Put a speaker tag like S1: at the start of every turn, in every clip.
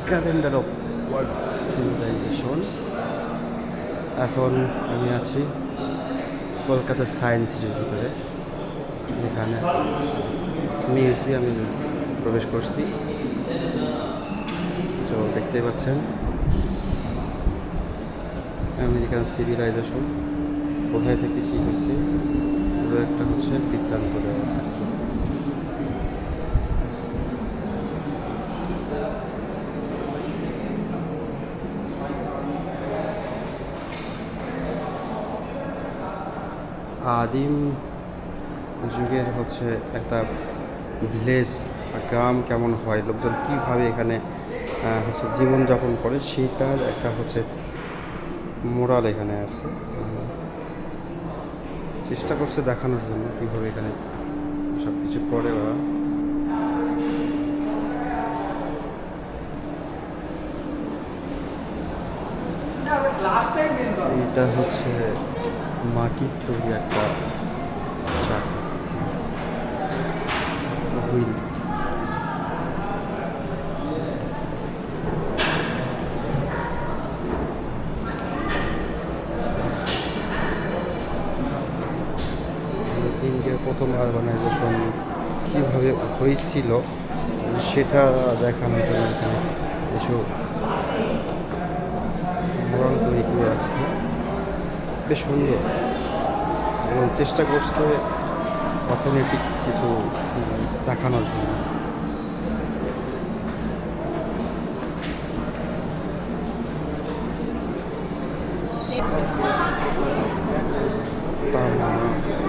S1: Calendar of world civilisation. এখন আমি আছি কলকাতা সায়েন্স সিটির ভিতরে। এখানে মিউজিয়ামে প্রবেশ করছি। তো দেখতে পাচ্ছেন আমেরিকান সিভিলাইজেশন কোথায় থেকে কী হয়েছে পুরো একটা হচ্ছে বৃত্তান্ত দেওয়া আছে। আদিম যুগের হচ্ছে একটা ভিলেজ বা গ্রাম কেমন হয়, লোকজন কীভাবে এখানে হচ্ছে জীবনযাপন করে সেইটার একটা হচ্ছে মোরাল এখানে আছে। চেষ্টা করছে দেখানোর জন্য কীভাবে এখানে সব কিছু করে ওরা। এটা হচ্ছে মাটির তৈরি একটা চাকা, হুইল। ইন্ডিয়ার প্রথম আরবানাইজেশন কীভাবে হয়েছিল সেটা দেখানোর জন্য এখানে কিছু মোরাল তৈরি করে রাখছে, বেশ সুন্দর। এবং চেষ্টা করছে অথেন্টিক কিছু দেখানোর জন্য।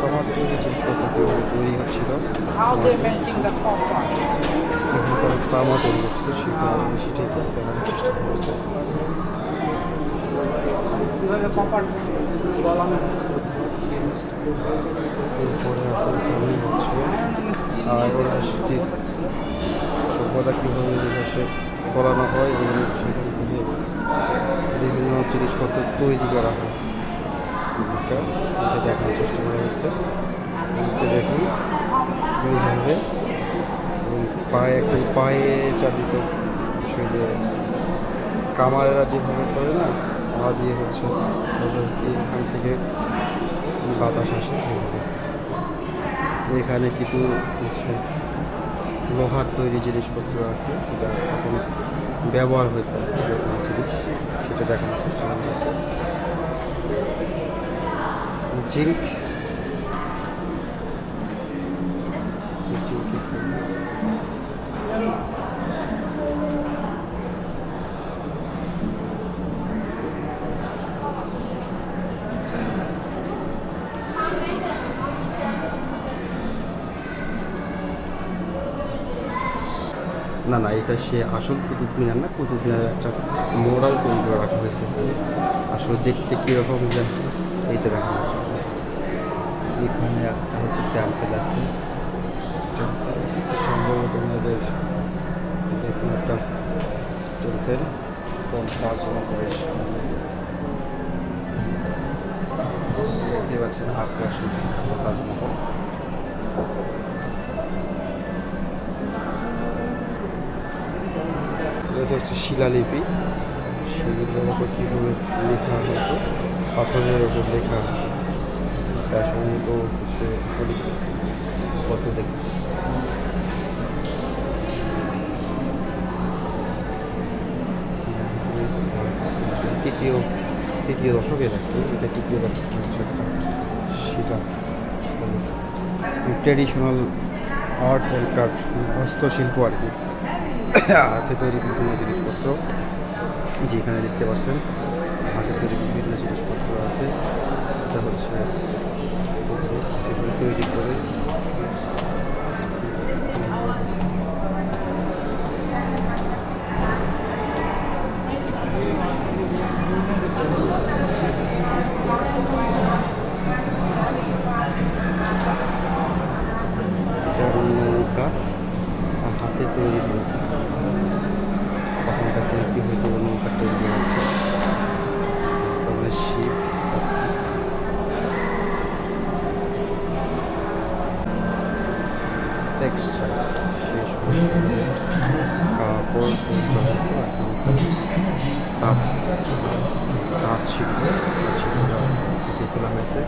S1: তামা তৈরি জিনিসপত্র তৈরি হচ্ছিল, তামা তৈরি হচ্ছিল সেটাই দেখানোর চেষ্টা করেছে। এরপরে আছে হচ্ছে সভ্যতা কীভাবে বিকাশে করানো হয় এবং সেখান থেকে বিভিন্ন জিনিসপত্র তৈরি করা হয় এটা দেখার চেষ্টা করা হয়েছে। দেখুন এইভাবে পায়ে চালিত বিষয় যে কামারেরা যেভাবে করে না, পা দিয়ে হচ্ছে এখান থেকে বাতাস আসে। এখানে কিছু হচ্ছে লোহার তৈরি জিনিসপত্র আছে, যেটা এখন ব্যবহার হইতে জিনিস, সেটা দেখানোর চেষ্টা করা হচ্ছে। জিঙ্ক না, এটা সে আসল কুতুব মিনার না, কুতুব মিনারের একটা মোরাল তৈরি করে রাখা হয়েছে। আসলে দেখতে কীরকম যে এইটা দেখা যাচ্ছে। এখানে একটা হচ্ছে টেম্পেল আছে, সম্ভবত আমাদের দেখুন একটা টেম্পেল তাজমহলের সামনে দেখতে পাচ্ছেন আগ্রাসী বিখ্যাত তাজমহল। এটা হচ্ছে শিলালিপি, সেগুলোর ওপর কীভাবে লেখা হতো, পাথরের ওপর লেখা হতো, তার সম্ভবত হচ্ছে কত দেখি। তৃতীয় দশকের আর কি, এটা তৃতীয় দশকের হচ্ছে একটা শিলা। ট্র্যাডিশনাল আর্ট অ্যান্ড ক্রাফট, হস্তশিল্প আর কি, হাতে তৈরি বিভিন্ন জিনিসপত্র যেখানে দেখতে পাচ্ছেন হাতে তৈরি বিভিন্ন জিনিসপত্র আছে। এটা হচ্ছে তৈরি করে নৌকা, হাতে তৈরি নৌকা, তখনকার দিনে কী হয়তো নৌকা তৈরি হচ্ছে, তারপরে শিপ, টেক্সচার শেষ করে কাপড় তৈরি করা হতো। তাঁত তাঁত শিল্প ফুটিয়ে তোলা হয়েছে।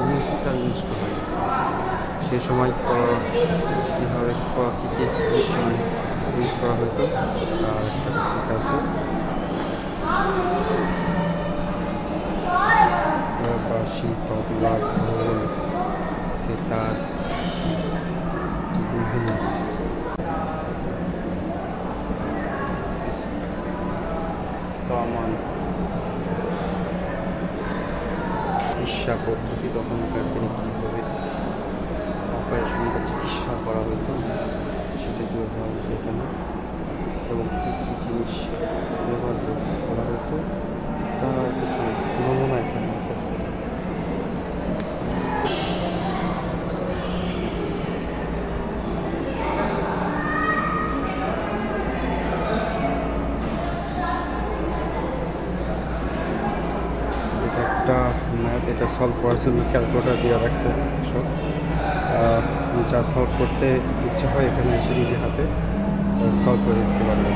S1: মিউজিক্যাল ইনস্ট্রুমেন্ট সে সময় কীভাবে কী কী ইনস্ট্রুমেন্ট ইউজ করা হতো তার একটা দিক আছে। বাঁশি, তবলা, ঢোল, সেতার, বিভিন্ন কামান, চিকিৎসা পদ্ধতি তখনকার দিনে কীভাবে অপারেশন বা চিকিৎসা করা হতো সেটা তুলে ধরা হয়েছে এখানে, এবং কী কী জিনিস ব্যবহার করা হতো তার কিছু নমুনা এখানে আছে। এটা একটা ম্যাথ, এটা সলভ করার জন্য ক্যালকুলেটার দিয়ে রাখছে সব। যা সলভ করতে ইচ্ছা হয় এখানে এসে নিজে হাতে সলভ করে দিতে পারবেন।